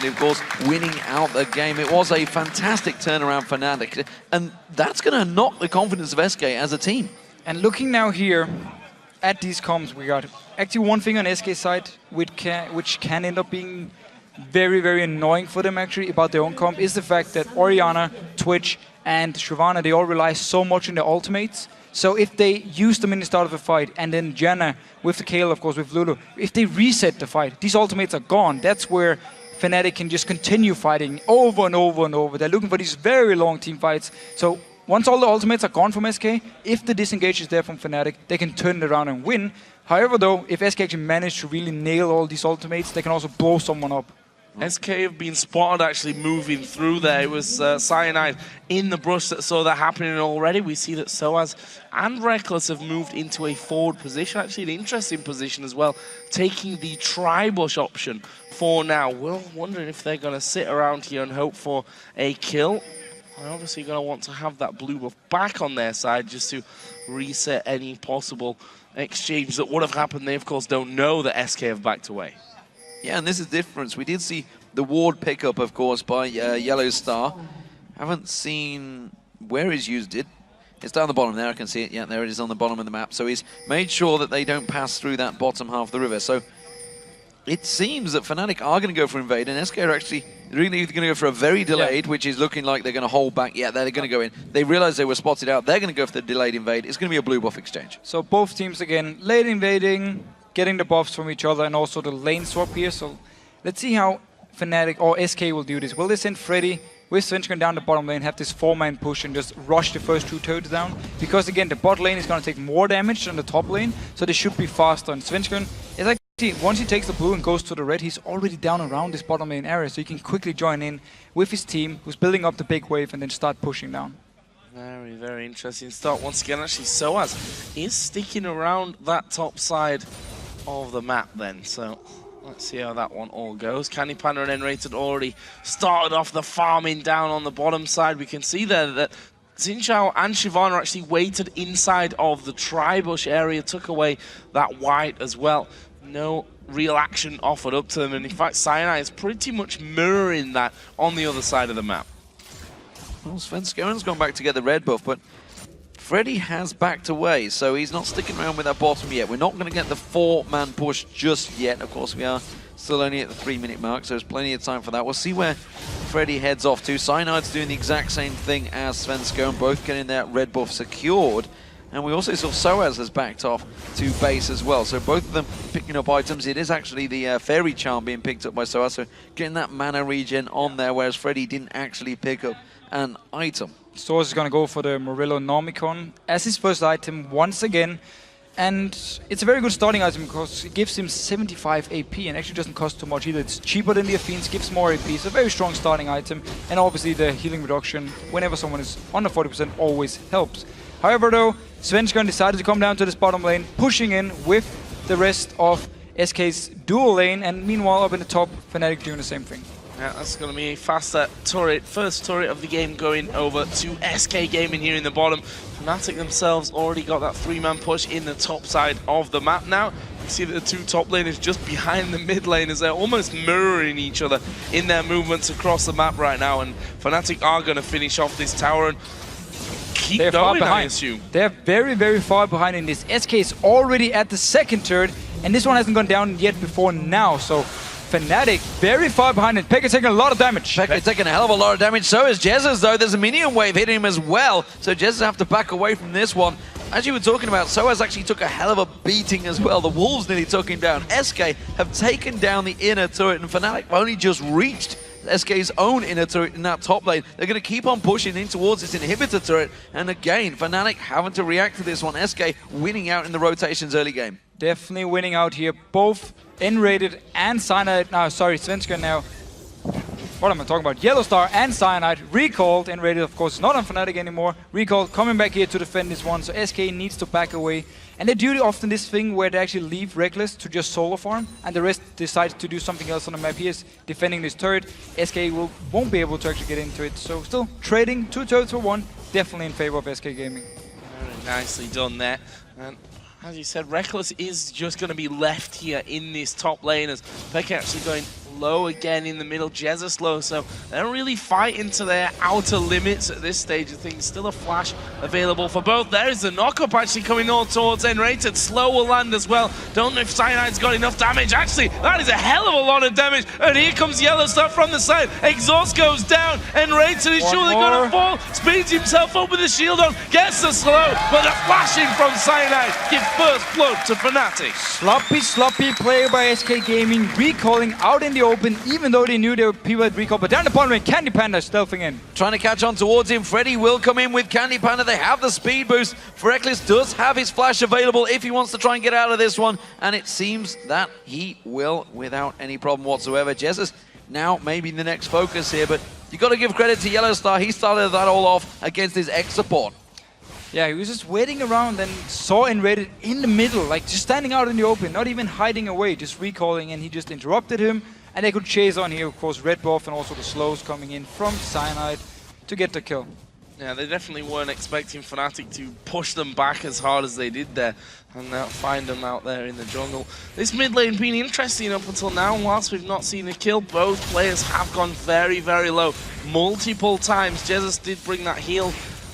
actually, of course, winning out the game. It was a fantastic turnaround for Fnatic, and that's going to knock the confidence of SK as a team. And looking now here at these comms, we got actually one thing on SK's side, which can end up being very, very annoying for them actually about their own comp, is the fact that Orianna, Twitch, and Shyvana, they all rely so much on their ultimates. So if they use them in the start of a fight, and then Janna with the Kayle, of course, with Lulu, if they reset the fight, these ultimates are gone. That's where Fnatic can just continue fighting over and over and over. They're looking for these very long team fights. So once all the ultimates are gone from SK, if the disengage is there from Fnatic, they can turn it around and win. However, though, if SK actually manage to really nail all these ultimates, they can also blow someone up. SK have been spotted actually moving through there. It was Cyanide in the brush that saw that happening already. We see that Soaz and Reckless have moved into a forward position, actually an interesting position as well, taking the tri-bush option for now. We're wondering if they're going to sit around here and hope for a kill. They're obviously going to want to have that blue buff back on their side just to reset any possible exchange that would have happened. They, of course, don't know that SK have backed away. Yeah, and this is the difference. We did see the ward pickup, of course, by Yellow Star. Haven't seen where he's used it. It's down the bottom there, I can see it. Yeah, there it is on the bottom of the map. So he's made sure that they don't pass through that bottom half of the river. So it seems that Fnatic are going to go for invade, and SK are actually really going to go for a very delayed, which is looking like they're going to hold back. Yeah, they're going to go in. They realize they were spotted out. They're going to go for the delayed invade. It's going to be a blue buff exchange. So both teams, again, late invading, getting the buffs from each other, and also the lane swap here. So let's see how Fnatic or SK will do this. Will they send Freddy with Svenskeren down the bottom lane, have this 4-man push and just rush the first 2 turrets down? Because again, the bot lane is going to take more damage than the top lane, so they should be faster. And Svenskeren is actually, once he takes the blue and goes to the red, he's already down around this bottom lane area, so he can quickly join in with his team, who's building up the big wave, and then start pushing down. Very, very interesting start. Once again, actually, Soaz is sticking around that top side of the map then, so let's see how that one all goes. Candy Panda and N-Rated already started off the farming down on the bottom side. We can see there that Xin and Shyvana actually waited inside of the tri-bush area, took away that white as well. No real action offered up to them, and in fact Cyanide is pretty much mirroring that on the other side of the map. Well, Svenskeren's gone back to get the red buff, but Freddy has backed away, so he's not sticking around with that bottom yet. We're not going to get the 4-man push just yet. Of course, we are still only at the 3-minute mark, so there's plenty of time for that. We'll see where Freddy heads off to. Cyanide's doing the exact same thing as Svenskeren, both getting that red buff secured. And we also saw Soaz has backed off to base as well. So both of them picking up items. It is actually the Fairy Charm being picked up by Soaz, so getting that mana regen on there, whereas Freddy didn't actually pick up an item. Soaz is going to go for the Morello Normicon as his first item once again. And it's a very good starting item because it gives him 75 AP and actually doesn't cost too much either. It's cheaper than the Affine's, gives more AP. It's a very strong starting item. And obviously the healing reduction whenever someone is under 40% always helps. However though, Svenskeren decided to come down to this bottom lane, pushing in with the rest of SK's dual lane, and meanwhile up in the top, Fnatic doing the same thing. Yeah, that's going to be a faster turret, first turret of the game going over to SK Gaming here in the bottom. Fnatic themselves already got that 3-man push in the top side of the map now. You see that the 2 top laners just behind the mid lane as they're almost mirroring each other in their movements across the map right now, and Fnatic are going to finish off this tower and keep They're going, far behind. I assume. They're very, very far behind in this. SK is already at the 2nd turret, and this one hasn't gone down yet before now, so Fnatic very far behind, and Pekka taking a lot of damage. Pekka taking a hell of a lot of damage. So is Jesus, though. There's a minion wave hitting him as well. So Jesus have to back away from this one. As you were talking about, Soaz actually took a hell of a beating as well. The Wolves nearly took him down. SK have taken down the inner turret, and Fnatic have only just reached SK's own inner turret in that top lane. They're going to keep on pushing in towards this inhibitor turret. And again, Fnatic having to react to this one. SK winning out in the rotations early game. Definitely winning out here. Both N-Rated and Cyanide, Svenskeren now. What am I talking about? Yellow Star and Cyanide recalled. N-Rated, of course, not on Fnatic anymore. Recalled, coming back here to defend this one. So SK needs to back away. And they do often this thing where they actually leave Reckless to just solo farm, and the rest decides to do something else on the map. He is defending this turret. SK won't be able to actually get into it. So still trading 2 turrets for 1. Definitely in favor of SK Gaming. Very nicely done there. And as you said, Reckless is just going to be left here in this top lane as Pekka actually going low again in the middle, Jesus low, so they're really fighting to their outer limits at this stage of things. Still a flash available for both. There is the knock-up actually coming all towards N-Rated. Slow will land as well. Don't know if Cyanide's got enough damage. Actually, that is a hell of a lot of damage. And here comes Yellow Star from the side. Exhaust goes down. N-Rated is surely going to fall. Speeds himself up with the shield on. Gets the slow, but a flashing from Cyanide. Give first blood to Fnatic. Sloppy play by SK Gaming, recalling out in the open, even though they knew there were people at recall. But down the bottom lane, Candy Panda stealthing in. Trying to catch on towards him. Freddy will come in with Candy Panda. They have the speed boost. Reckless does have his flash available if he wants to try and get out of this one. And it seems that he will without any problem whatsoever. Jesus now maybe the next focus here, but you got to give credit to Yellow Star. He started that all off against his X-Support. Yeah, he was just waiting around and saw N-Rated in the middle, like just standing out in the open, not even hiding away, just recalling, and he just interrupted him. And they could chase on here, of course, red buff and also the slows coming in from Cyanide to get the kill. Yeah, they definitely weren't expecting Fnatic to push them back as hard as they did there and find them out there in the jungle. This mid lane been interesting up until now, and whilst we've not seen a kill, both players have gone very, very low multiple times. Jesus did bring that heal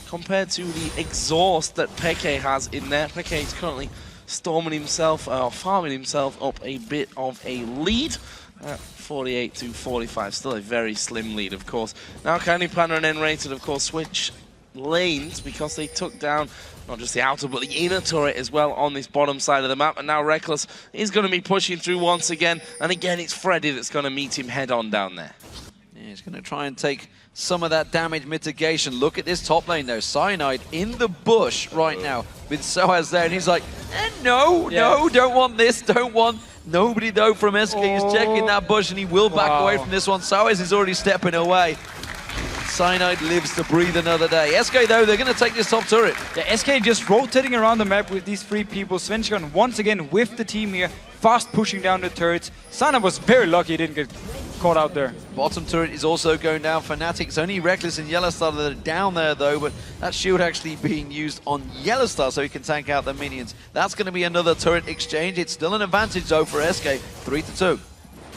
compared to the exhaust that Peke has in there. Peke is currently storming himself, farming himself up a bit of a lead. 48 to 45, still a very slim lead, of course. Now Candy Panda and N-Rated, of course, switch lanes because they took down not just the outer, but the inner turret as well on this bottom side of the map. And now Reckless is going to be pushing through once again. And again, it's Freddy that's going to meet him head on down there. Yeah, he's going to try and take some of that damage mitigation. Look at this top lane, though. Cyanide in the bush right now with Soaz there. And he's like, no, don't want this, don't want... Nobody, though, from SK is checking that bush, and he will back away from this one. Soaz is already stepping away. Cyanide lives to breathe another day. SK, though, they're going to take this top turret. Yeah, SK just rotating around the map with these three people. Svenskon once again with the team here, fast pushing down the turrets. Cyanide was very lucky he didn't get caught out there. Bottom turret is also going down. Fnatic, it's only Reckless and Yellow Star that are down there, though, but that shield actually being used on Yellow Star so he can tank out the minions. That's going to be another turret exchange. It's still an advantage, though, for SK. 3-2.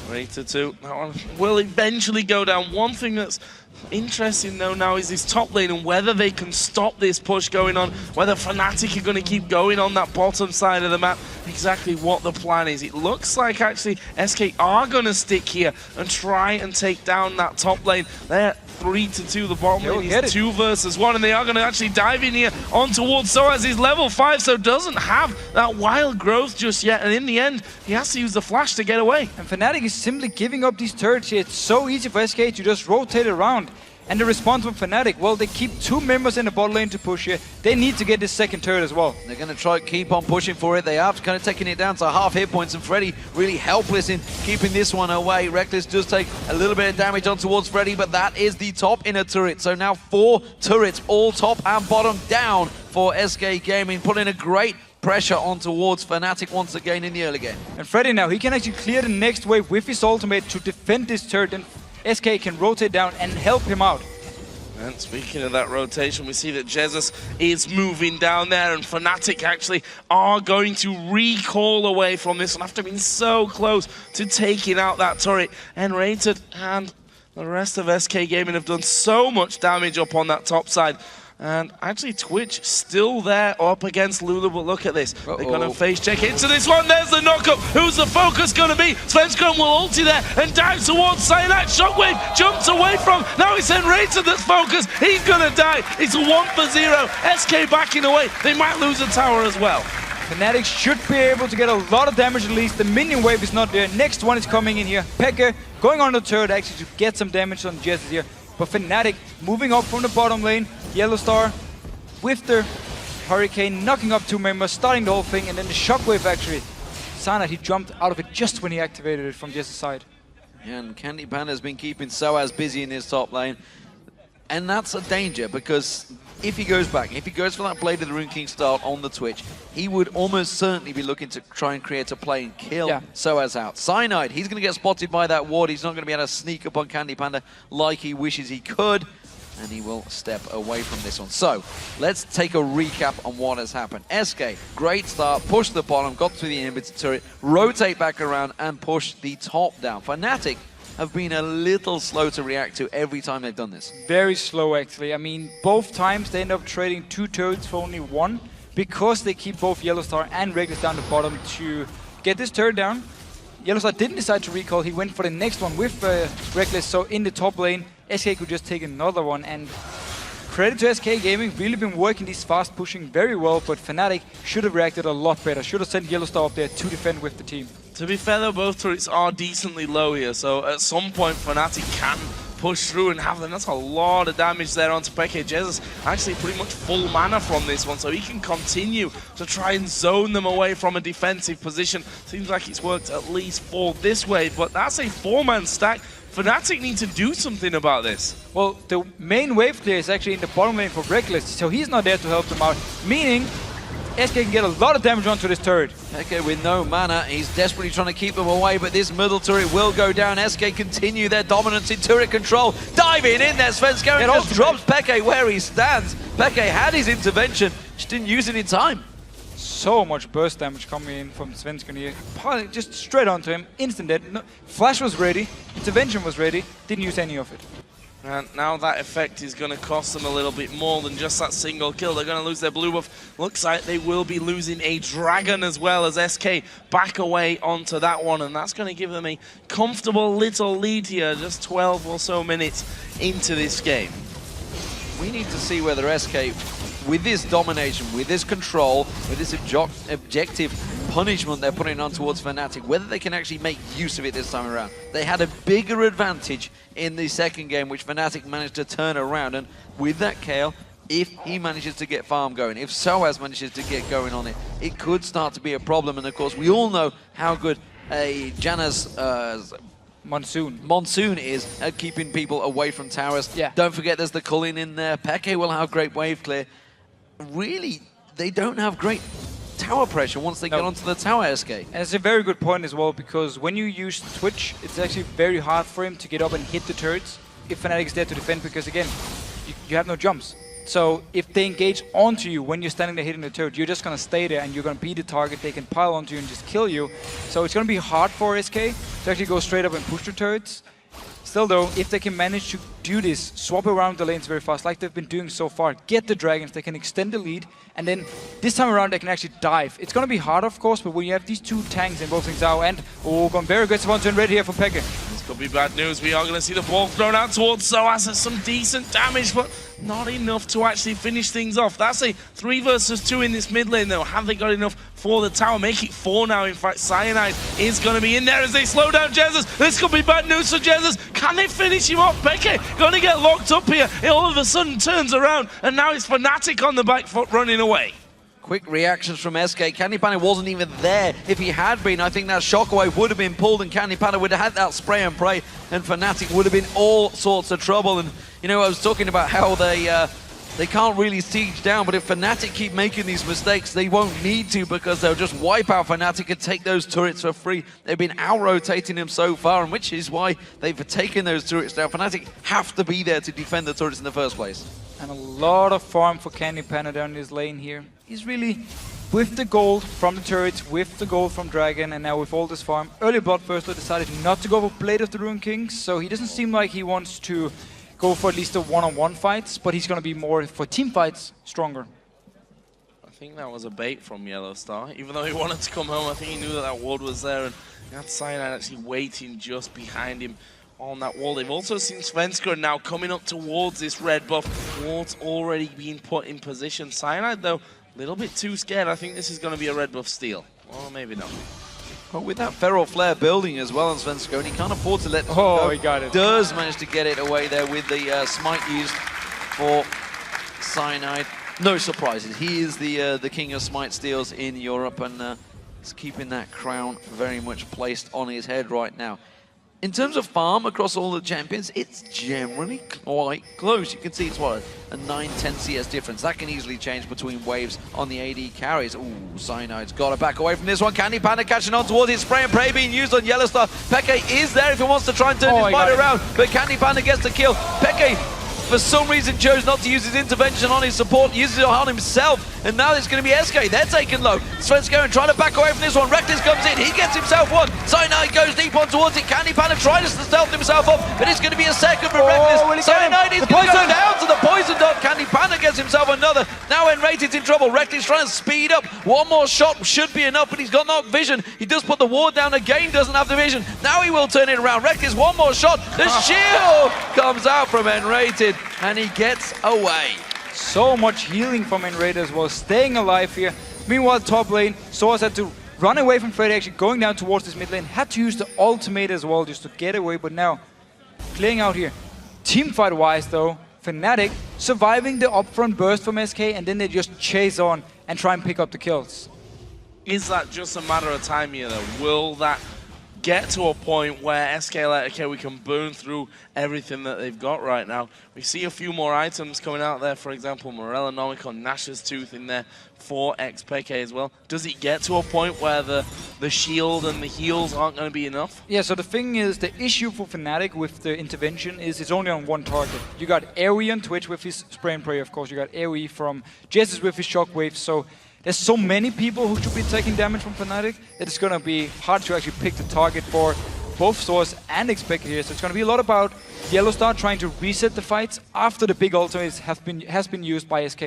3-2. That one will eventually go down. One thing that's interesting, though, now is this top lane and whether they can stop this push going on, whether Fnatic are going to keep going on that bottom side of the map, exactly what the plan is. It looks like, actually, SK are going to stick here and try and take down that top lane. They're 3-2, the bottom lane is 2 versus 1, and they are going to actually dive in here on towards Soaz. He's level 5, so doesn't have that wild growth just yet, and in the end, he has to use the flash to get away. And Fnatic is simply giving up these turrets here. It's so easy for SK to just rotate around. And the response from Fnatic, well, they keep 2 members in the bot lane to push here. They need to get this second turret as well. They're going to try to keep on pushing for it. They are kind of taking it down to half hit points, and Freddy really helpless in keeping this one away. Reckless does take a little bit of damage on towards Freddy, but that is the top inner turret. So now 4 turrets, all top and bottom down for SK Gaming, putting a great pressure on towards Fnatic once again in the early game. And Freddy now, he can actually clear the next wave with his ultimate to defend this turret, and SK can rotate down and help him out. And speaking of that rotation, we see that Jesus is moving down there, and Fnatic actually are going to recall away from this one after being so close to taking out that turret. N-Rated and the rest of SK Gaming have done so much damage up on that top side. And actually Twitch still there up against Lulu, but look at this. They're going to face check into this one. There's the knockup. Who's the focus going to be? Svenskon will ulti there and dive towards Cyanide. Shockwave jumps away from. Now it's N-Rated that's focused. He's going to die. It's a 1-for-0. SK backing away. They might lose a tower as well. Fnatic should be able to get a lot of damage at least. The minion wave is not there. Next one is coming in here. Pekka going on the turret actually to get some damage on Jesus here. But Fnatic moving up from the bottom lane. Yellow Star with the Hurricane, knocking up 2 members, starting the whole thing, and then the Shockwave actually. Cyanide, he jumped out of it just when he activated it from Jesus' side. Yeah, and Candy Panda has been keeping Soaz busy in his top lane. And that's a danger, because if he goes back, if he goes for that Blade of the Rune King start on the Twitch, he would almost certainly be looking to try and create a play and kill Soaz out. Cyanide, he's going to get spotted by that ward. He's not going to be able to sneak up on Candy Panda like he wishes he could. And he will step away from this one. So, let's take a recap on what has happened. SK, great start, push the bottom, got through the inhibitor turret, rotate back around and push the top down. Fnatic have been a little slow to react to every time they've done this. Very slow, actually. I mean, both times they end up trading 2 turrets for only 1 because they keep both Yellowstar and Reckless down the bottom to get this turret down. Yellowstar didn't decide to recall. He went for the next one with Reckless, so in the top lane, SK could just take another one. And credit to SK Gaming, really been working these fast pushing very well, but Fnatic should have reacted a lot better. Should have sent Yellowstar up there to defend with the team. To be fair though, both turrets are decently low here, so at some point Fnatic can push through and have them. That's a lot of damage there onto Peke. Jesus actually pretty much full mana from this one, so he can continue to try and zone them away from a defensive position. Seems like it's worked at least for this wave, but that's a 4-man stack. Fnatic need to do something about this. Well, the main wave clear is actually in the bottom lane for Reckless, so he's not there to help them out, meaning SK can get a lot of damage onto this turret. Peke with no mana, he's desperately trying to keep them away, but this middle turret will go down. SK continue their dominance in turret control. Diving in there, Svenskeren just drops Peke where he stands. Peke had his intervention, just didn't use it in time. So much burst damage coming in from Svenskeren here. Just straight onto him, instant dead. No, Flash was ready, intervention was ready, didn't use any of it. And now that effect is going to cost them a little bit more than just that single kill. They're going to lose their blue buff. Looks like they will be losing a dragon as well as SK back away onto that one. And that's going to give them a comfortable little lead here, just 12 or so minutes into this game. We need to see whether SK, with this domination, with this control, with this objective punishment they're putting on towards Fnatic, whether they can actually make use of it this time around. They had a bigger advantage in the second game, which Fnatic managed to turn around, and with that Kayle, if he manages to get farm going, if Soaz manages to get going on it, it could start to be a problem. And of course, we all know how good a Janna's Monsoon is at keeping people away from towers. Yeah. Don't forget there's the Culling in there. Peke will have great wave clear. Really, they don't have great tower pressure once they get onto the tower, SK. And it's a very good point as well, because when you use Twitch, it's actually very hard for him to get up and hit the turrets if Fnatic is there to defend, because again, you have no jumps. So if they engage onto you when you're standing there hitting the turret, you're just going to stay there and you're going to be the target. They can pile onto you and just kill you. So it's going to be hard for SK to actually go straight up and push the turrets. Still though, if they can manage to do this, swap around the lanes very fast like they've been doing so far, get the dragons, they can extend the lead, and then this time around they can actually dive. It's going to be hard of course, but when you have these two tanks in both Zhao and gone very aggressive on turn red here from Peke. This could be bad news. We are going to see the ball thrown out towards Soaz. That's some decent damage, but not enough to actually finish things off. That's a 3 versus 2 in this mid lane though. Have they got enough for the tower? Make it 4 now. In fact, Cyanide is going to be in there as they slow down Jesus. This could be bad news for Jesus. Can they finish him off? Peke going to get locked up here. It all of a sudden turns around, and now it's Fnatic on the back foot running away. Quick reactions from SK. Candypana wasn't even there. If he had been, I think that shockwave would have been pulled and Candypana would have had that spray and pray, and Fnatic would have been all sorts of trouble. And you know, I was talking about how they can't really siege down, but if Fnatic keep making these mistakes, they won't need to, because they'll just wipe out Fnatic and take those turrets for free. They've been out-rotating them so far, and which is why they've taken those turrets down. Fnatic have to be there to defend the turrets in the first place. And a lot of farm for Candypana down this lane here. He's really, with the gold from the turrets, with the gold from Dragon, and now with all this farm. Early Bloodthirster decided not to go for Blade of the Ruined Kings, so he doesn't seem like he wants to go for at least the one-on-one fights, but he's going to be more for team fights, stronger. I think that was a bait from Yellowstar. Even though he wanted to come home, I think he knew that that ward was there, and he had Cyanide actually waiting just behind him on that wall. They've also seen Svenskeren now coming up towards this red buff. Ward's already been put in position. Cyanide, though, a little bit too scared. I think this is going to be a red buff steal. Well, maybe not. Well, with that Feral Flare building as well on Svenskeren, he can't afford to let go. He got it. Does manage to get it away there with the smite used for Cyanide. No surprises. He is the king of smite steals in Europe, and is keeping that crown very much placed on his head right now. In terms of farm across all the champions, it's generally quite close. You can see it's what, a 9-10 CS difference. That can easily change between waves on the AD carries. Ooh, Cyanide's got to back away from this one. Candypana catching on towards it. Spray and pray being used on Yellowstar. Peke is there if he wants to try and turn his fight around, but Candypana gets the kill. Peke for some reason chose not to use his intervention on his support, uses it on himself, and now it's going to be SK. They're taken low. Svenskeren trying to back away from this one. Reckless comes in, he gets himself one. Cyanide goes deep on towards it. Candy Panda tries to stealth himself up, but it's going to be a second for Reckless. Cyanide is going to go down to the poison dot. Candy Panda gets himself another. Now Enrated's in trouble. Reckless trying to speed up. One more shot should be enough, but he's got no vision. He does put the ward down again, doesn't have the vision. Now he will turn it around. Reckless, one more shot. The shield comes out from Enrated, and he gets away. So much healing from Enrated as well, staying alive here. Meanwhile, top lane, Source had to run away from Freddy, actually going down towards this mid lane. Had to use the ultimate as well just to get away, but now playing out here. Teamfight-wise though, Fnatic surviving the upfront burst from SK, and then they just chase on and try and pick up the kills. Is that just a matter of time here though? Will that get to a point where SK like, okay, we can burn through everything that they've got right now? We see a few more items coming out there, for example, Morella Nomicon, Nash's Tooth in there for XPK as well. Does it get to a point where the shield and the heals aren't going to be enough? Yeah, so the thing is, the issue for Fnatic with the intervention is it's only on one target. You got AoE on Twitch with his spray and pray, of course. You got AoE from Jesus with his shockwave, so there's so many people who should be taking damage from Fnatic that it's going to be hard to actually pick the target for both Source and XPK here. So it's going to be a lot about Yellowstar trying to reset the fights after the big ultimates has been used by SK.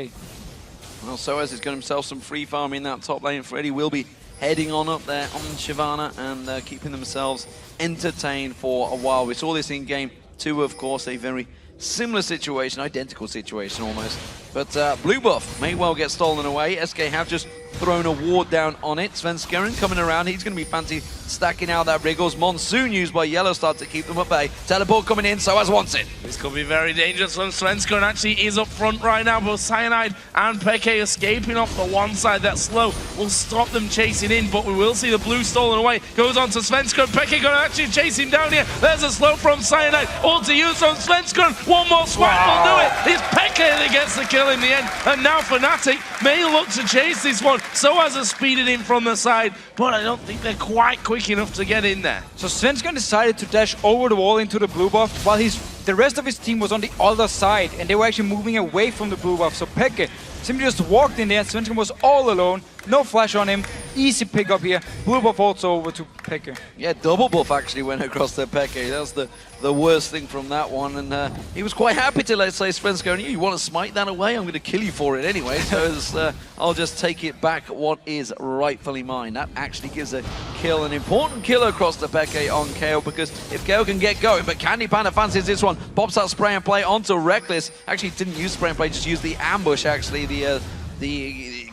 Well, Soaz has got himself some free farm in that top lane. Freddy will be heading on up there on Shyvana and keeping themselves entertained for a while. We saw this in game 2, of course, a very similar situation, identical situation almost. But blue buff may well get stolen away. SK have just thrown a ward down on it. Svenskeren coming around. He's going to be fancy stacking out that Wriggles. Monsoon used by Yellowstar to keep them at bay. Teleport coming in, Soaz wants it. This could be very dangerous when Svenskeren actually is up front right now. Both Cyanide and Peke escaping off the one side. That slow will stop them chasing in, but we will see the blue stolen away. Goes on to Svenskeren. Peke going to actually chase him down here. There's a slow from Cyanide. All to use on Svenskeren. One more smack will do it. It's Peke that gets the kill in the end. And now Fnatic may look to chase this one. Soaz has speeded in from the side, but I don't think they're quite quick enough to get in there. So Svenskeren decided to dash over the wall into the blue buff while the rest of his team was on the other side, and they were actually moving away from the blue buff. So Peke simply just walked in there. Svenskeren was all alone, no flash on him. Easy pick up here. Blue buff also over to Peke. Yeah, double buff actually went across to Peke. That was the worst thing from that one, and he was quite happy to, let's say, Svenskeren, you want to smite that away? I'm going to kill you for it anyway, so I'll just take it back what is rightfully mine. That actually gives a kill, an important kill across the Peke on KO, because if KO can get going, but Candy Panda fancies this one, pops that spray and play onto Reckless. Actually didn't use spray and play, just used the ambush actually, the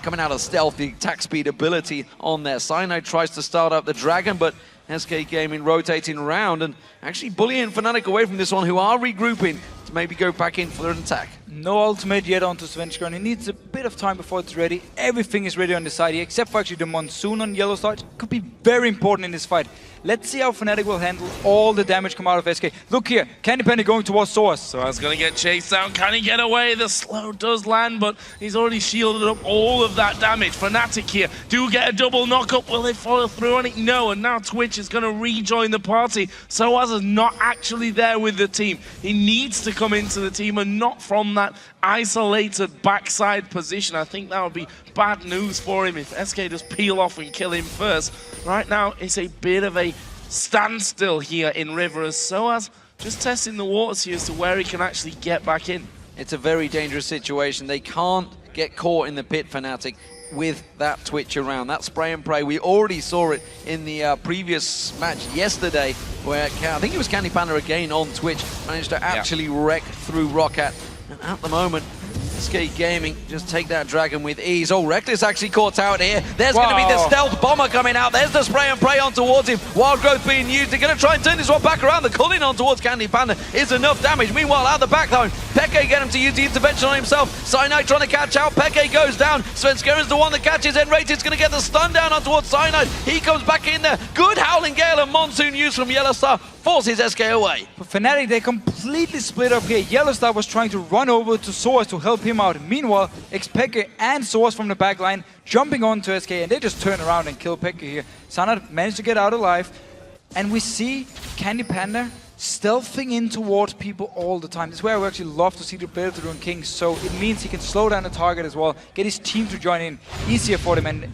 coming out of stealth, the attack speed ability on there. Cyanide tries to start up the Dragon, but SK Gaming rotating around and actually bullying Fnatic away from this one, who are regrouping to maybe go back in for an attack. No ultimate yet onto Svenskeren. He needs a bit of time before it's ready. Everything is ready on the side here, except for actually the Monsoon on Yellowstar. It could be very important in this fight. Let's see how Fnatic will handle all the damage come out of SK. Look here, Candy Penny going towards Source. Source going to get chased down. Can he get away? The slow does land, but he's already shielded up all of that damage. Fnatic here do get a double knock-up. Will they follow through on it? No, and now Twitch is going to rejoin the party. Soaz is not actually there with the team. He needs to come into the team and not from that isolated backside position. I think that would be bad news for him if SK just peel off and kill him first. Right now, it's a bit of a standstill here in River as Soaz just testing the waters here as to where he can actually get back in. It's a very dangerous situation. They can't get caught in the pit, Fnatic, with that Twitch around. That spray and pray, we already saw it in the previous match yesterday, where I think it was Candy Panda again on Twitch, managed to actually wreck through Roccat. And at the moment, SK Gaming just take that Dragon with ease. Oh, Reckless actually caught out here. There's going to be the stealth bomber coming out. There's the spray and pray on towards him. Wild Growth being used. They're going to try and turn this one back around. The culling on towards Candy Panda is enough damage. Meanwhile, out the back line, Peke get him to use the intervention on himself. Cyanide trying to catch out. Peke goes down. Svenskeren's the one that catches. Enrated's going to get the stun down on towards Cyanide. He comes back in there. Good Howling Gale and Monsoon used from Yellowstar forces SK away. For Fnatic, they completely split up here. Yellowstar was trying to run over to Source to help him out. Meanwhile, XPK and Source from the back line jumping on to SK, and they just turn around and kill Peke here. Sanad managed to get out alive, and we see Candy Panda stealthing in towards people all the time. This is where I would actually love to see the ability to run King, so it means he can slow down the target as well, get his team to join in, easier for them, and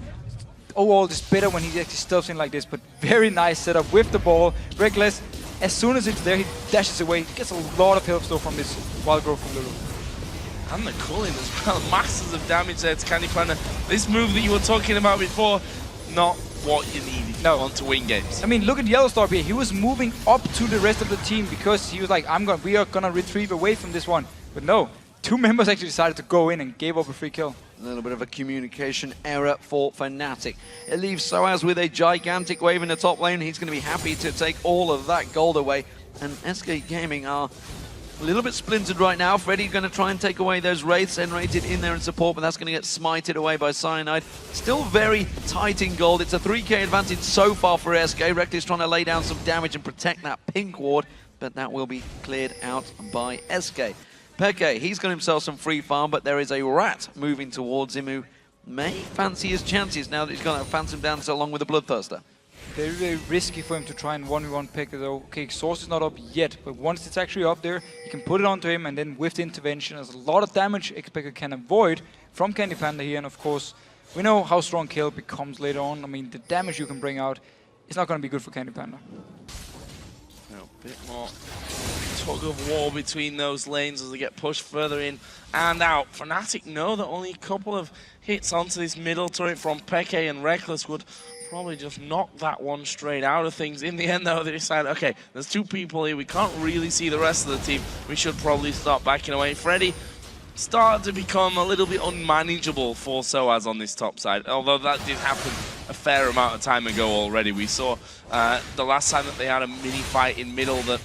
overall it's better when he actually stealths in like this, but very nice setup with the ball. Reckless, as soon as it's there, he dashes away. He gets a lot of health though from this wild growth from Lulu. And the culling as well, masses of damage there to Candy Panda. This move that you were talking about before, not what you needed to win games. I mean, look at Yellowstar here. He was moving up to the rest of the team because he was like, we are gonna retrieve away from this one. But no, 2 members actually decided to go in and gave up a free kill. A little bit of a communication error for Fnatic. It leaves Soaz with a gigantic wave in the top lane. He's going to be happy to take all of that gold away. And SK Gaming are a little bit splintered right now. Freddy going to try and take away those wraiths. N-rated in there in support, but that's going to get smited away by Cyanide. Still very tight in gold. It's a 3k advantage so far for SK. Reckless trying to lay down some damage and protect that pink ward, but that will be cleared out by SK. Peke, he's got himself some free farm, but there is a rat moving towards him who may fancy his chances now that he's got that Phantom Dancer along with the Bloodthirster. Very, very risky for him to try and 1v1 Peke though. Okay, Source is not up yet, but once it's actually up there, you can put it onto him, and then with the intervention, there's a lot of damage Peke can avoid from Candy Panda here, and of course, we know how strong Kill becomes later on. I mean, the damage you can bring out is not going to be good for Candy Panda. A bit more tug of war between those lanes as they get pushed further in and out. Fnatic know that only a couple of hits onto this middle turret from Peke and Reckless would probably just knock that one straight out of things. In the end, though, they decide, okay, there's 2 people here. We can't really see the rest of the team. We should probably start backing away. Freddy started to become a little bit unmanageable for Soaz on this top side, although that did happen a fair amount of time ago already. We saw the last time that they had a mini fight in middle that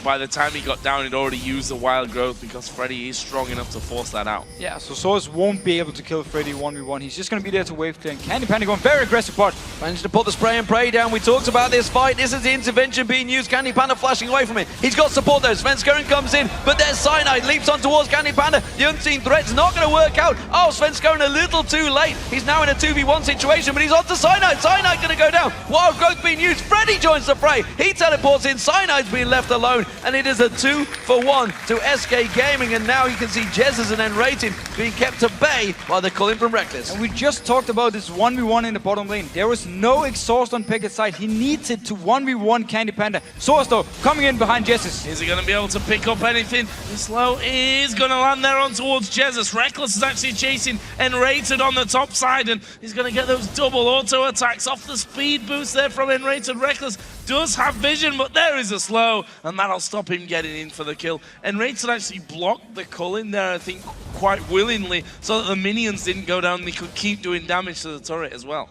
by the time he got down, he'd already used the wild growth because Freddy is strong enough to force that out. Yeah, so Source won't be able to kill Freddy 1v1. He's just going to be there to wave clear. And Candy Panda going very aggressive, but managed to put the spray and pray down. We talked about this fight. This is the intervention being used. Candy Panda flashing away from it. He's got support though. Svenskeren comes in, but there's Cyanide. Leaps on towards Candy Panda. The unseen threat's not going to work out. Oh, Svenskeren a little too late. He's now in a 2v1 situation, but he's on to Cyanide. Cyanide going to go down. Wild growth being used. Freddy joins the fray. He teleports in. Cyanide's being left alone, and it is a 2-for-1 to SK Gaming, and now you can see Jezz and N-rated being kept at bay by the calling from Reckless. And we just talked about this 1v1 in the bottom lane. There was no exhaust on Peke's side. He needs it to 1v1 Candy Panda. Source though, coming in behind Jezz. Is he going to be able to pick up anything? The slow is going to land there on towards Jezz. Reckless is actually chasing N-rated on the top side, and he's going to get those double auto attacks off the speed boost there from N-rated. Reckless does have vision, but there is a slow, and that'll stop him getting in for the kill. And N-rated actually blocked the cull in there, I think, quite willingly, so that the minions didn't go down and they could keep doing damage to the turret as well.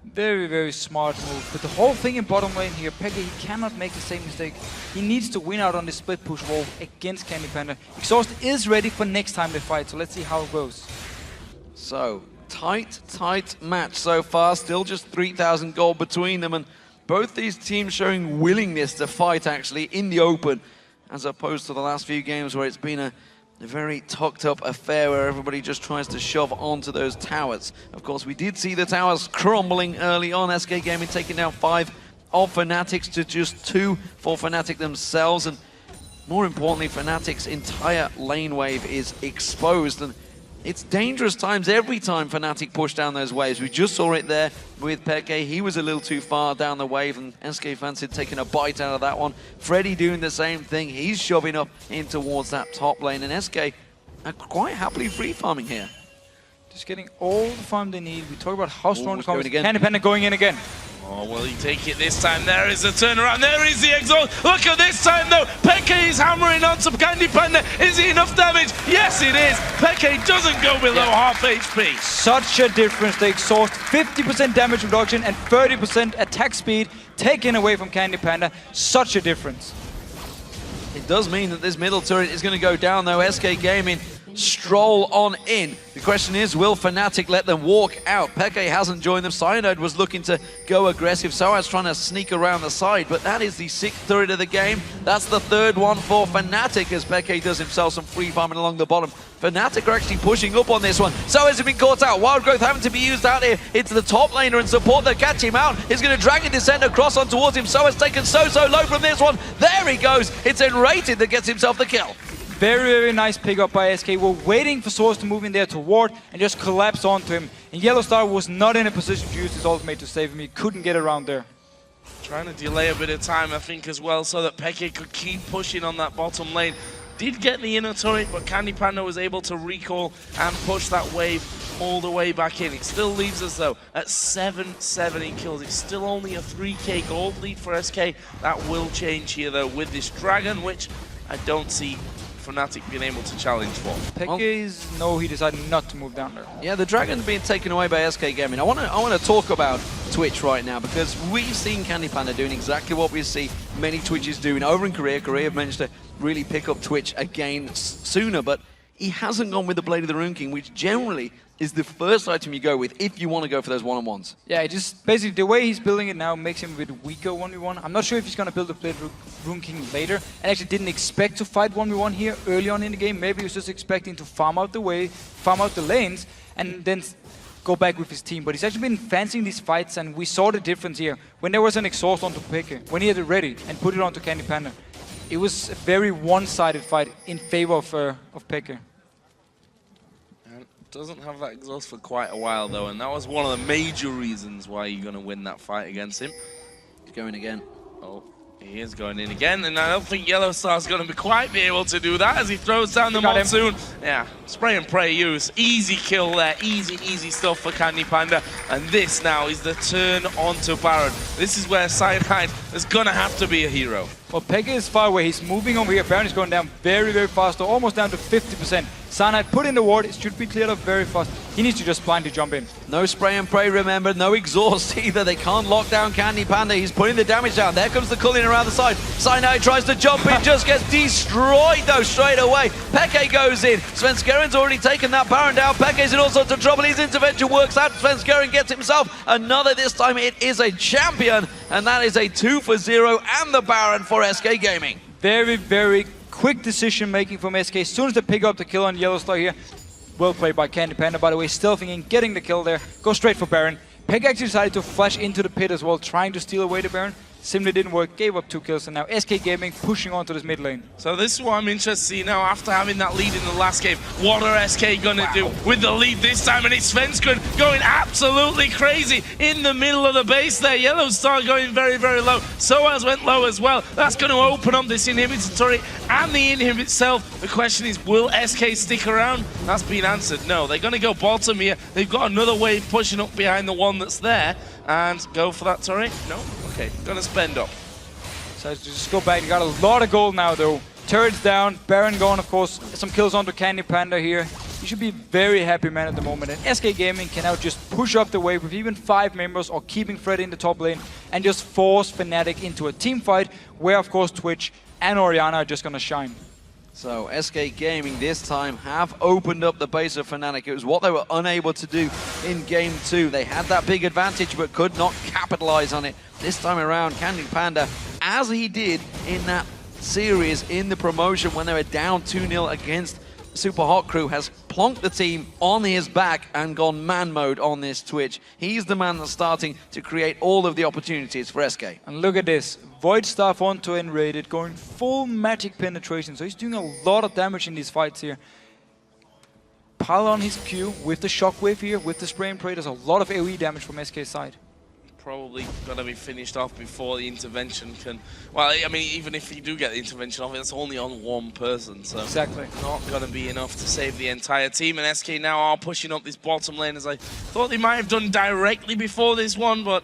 Very, very smart move. But the whole thing in bottom lane here, Peke, he cannot make the same mistake. He needs to win out on this split push wall against Candy Panda. Exhaust is ready for next time they fight, so let's see how it goes. So, tight match so far. Still just 3,000 gold between them, and both these teams showing willingness to fight actually in the open, as opposed to the last few games where it's been a very tucked up affair where everybody just tries to shove onto those towers. Of course, we did see the towers crumbling early on. SK Gaming taking down 5 of Fnatic's to just 2 for Fnatic themselves, and more importantly, Fnatic's entire lane wave is exposed, and it's dangerous times every time Fnatic push down those waves. We just saw it there with Peke. He was a little too far down the wave, and SK fancied taking a bite out of that one. Freddy doing the same thing. He's shoving up in towards that top lane, and SK are quite happily free farming here. Just getting all the farm they need. We talk about how strong the combo is. again. Candy Panda going in again. Oh, will he take it this time? There is the turnaround. There is the exhaust. Look at this time, though. Peke is hammering on some Candy Panda. Is it enough damage? Yes, it is. Peke doesn't go below half HP. Such a difference. The exhaust, 50% damage reduction and 30% attack speed taken away from Candy Panda. Such a difference. It does mean that this middle turret is going to go down, though. SK Gaming stroll on in. The question is, will Fnatic let them walk out? Peke hasn't joined them. Cyanide was looking to go aggressive. Soaz trying to sneak around the side, but that is the 6th turret of the game. That's the 3rd one for Fnatic as Peke does himself some free farming along the bottom. Fnatic are actually pushing up on this one. Soaz has been caught out. Wild Growth having to be used out here into the top laner and support that catch him out. He's going to drag a descent across on towards him. Soaz taken so low from this one. There he goes. It's Enrated that gets himself the kill. Very, very nice pick up by SK. We're waiting for Soaz to move in there to ward and just collapse onto him. And Yellowstar was not in a position to use his ultimate to save him. He couldn't get around there. Trying to delay a bit of time, I think, as well, so that Peke could keep pushing on that bottom lane. Did get the inner turret, but Candy Panda was able to recall and push that wave all the way back in. It still leaves us, though, at 7-7 kills. It's still only a 3k gold lead for SK. That will change here, though, with this Dragon, which I don't see Fnatic being able to challenge for. Peke's, no, he decided not to move down there. Yeah, the Dragon's being taken away by SK Gaming. I want to talk about Twitch right now because we've seen Candy Panda doing exactly what we see many Twitches doing over in Korea. Korea have managed to really pick up Twitch again sooner, but he hasn't gone with the Blade of the Rune King, which generally is the first item you go with if you want to go for those one-on-ones. Yeah, just basically the way he's building it now makes him a bit weaker 1v1. I'm not sure if he's going to build a Blade Rune King later. And actually didn't expect to fight 1v1 here early on in the game. Maybe he was just expecting to farm out the lanes, and then go back with his team. But he's actually been fancying these fights, and we saw the difference here. When there was an exhaust onto Peke, when he had it ready and put it onto Candy Panda, it was a very one-sided fight in favor of Peke. Doesn't have that exhaust for quite a while, though, and that was one of the major reasons why you're going to win that fight against him. He's going again. Oh, he is going in again, and I don't think Yellowstar's going to quite be able to do that as he throws down the Monsoon. Yeah, spray and pray use. Easy kill there. Easy stuff for Candy Panda. And this now is the turn onto Baron. This is where Cyanide is going to have to be a hero. Well, Peke is far away. He's moving over here. Baron is going down very, very fast, almost down to 50%. Cyanide put in the ward. It should be cleared up very fast. He needs to just blindly jump in. No spray and pray, remember. No exhaust either. They can't lock down Candy Panda. He's putting the damage down. There comes the culling around the side. Cyanide tries to jump in, just gets destroyed though straight away. Peke goes in. Svenskeren already taken that Baron down. Peke's in all sorts of trouble. His intervention works out. Svenskeren gets himself another. This time it is a champion, and that is a 2 for 0 and the Baron for SK Gaming. Very, very quick decision making from SK. As soon as they pick up the kill on Yellowstar here, well played by Candy Panda, by the way, stealthing in, getting the kill there, go straight for Baron. Peke actually decided to flash into the pit as well, trying to steal away the Baron. Simply didn't work, gave up 2 kills, and now SK Gaming pushing onto this mid lane. So this is what I'm interested to see now after having that lead in the last game. What are SK going to do with the lead this time? And it's Svenskeren going absolutely crazy in the middle of the base there. Yellowstar going very, very low. Soaz went low as well. That's going to open up this inhibitor turret and the inhib itself. The question is, will SK stick around? That's been answered. No, they're going to go bottom here. They've got another wave pushing up behind the one that's there. And go for that turret? No? Okay, gonna spend up. So just go back, you got a lot of gold now though. Turrets down, Baron going of course, some kills onto Candy Panda here. He should be very happy man at the moment, and SK Gaming can now just push up the wave with even 5 members or keeping Fred in the top lane and just force Fnatic into a team fight where of course Twitch and Orianna are just gonna shine. So SK Gaming this time have opened up the base of Fnatic. It was what they were unable to do in Game 2. They had that big advantage but could not capitalize on it. This time around, Candy Panda, as he did in that series in the promotion when they were down 2-0 against Super Hot Crew, has plonked the team on his back and gone man mode on this Twitch. He's the man that's starting to create all of the opportunities for SK. And look at this, Void Staff onto Enrated, going full magic penetration, so he's doing a lot of damage in these fights here. Pile on his Q with the shockwave here, with the spray and pray, there's a lot of AoE damage from SK's side. Probably going to be finished off before the intervention can... Well, I mean, even if you do get the intervention off, it's only on one person, so... Exactly. Not going to be enough to save the entire team, and SK now are pushing up this bottom lane as I thought they might have done directly before this one, but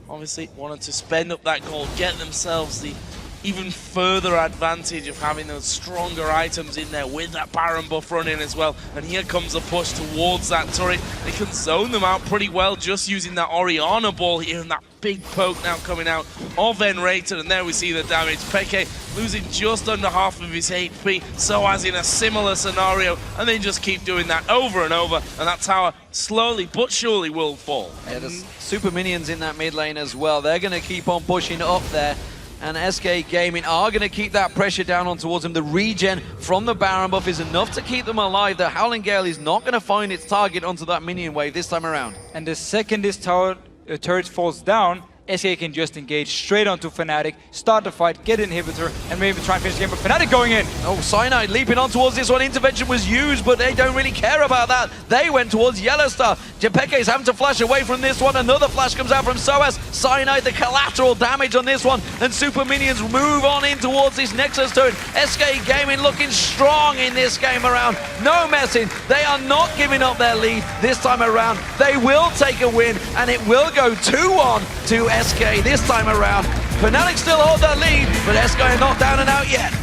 obviously wanted to spend up that gold, get themselves the even further advantage of having those stronger items in there with that Baron buff running as well. And here comes the push towards that turret. They can zone them out pretty well just using that Orianna ball here, and that big poke now coming out of Enrated, and there we see the damage. Peke losing just under half of his HP, so as in a similar scenario, and they just keep doing that over and over, and that tower slowly but surely will fall. Yeah, there's super minions in that mid lane as well. They're going to keep on pushing up there. And SK Gaming are going to keep that pressure down on towards them. The regen from the Baron buff is enough to keep them alive. The Howling Gale is not going to find its target onto that minion wave this time around. And the second this turret falls down, SK can just engage straight onto Fnatic, start the fight, get inhibitor, and maybe try and finish the game. But Fnatic going in. Oh, Cyanide leaping on towards this one. Intervention was used, but they don't really care about that. They went towards Yellowstar. Jepeke is having to flash away from this one. Another flash comes out from Soaz. Cyanide, the collateral damage on this one. And Super Minions move on in towards this Nexus turret. SK Gaming looking strong in this game around. No messing. They are not giving up their lead this time around. They will take a win, and it will go 2-1 to SK this time around. Fnatic still hold their lead, but SK are not down and out yet.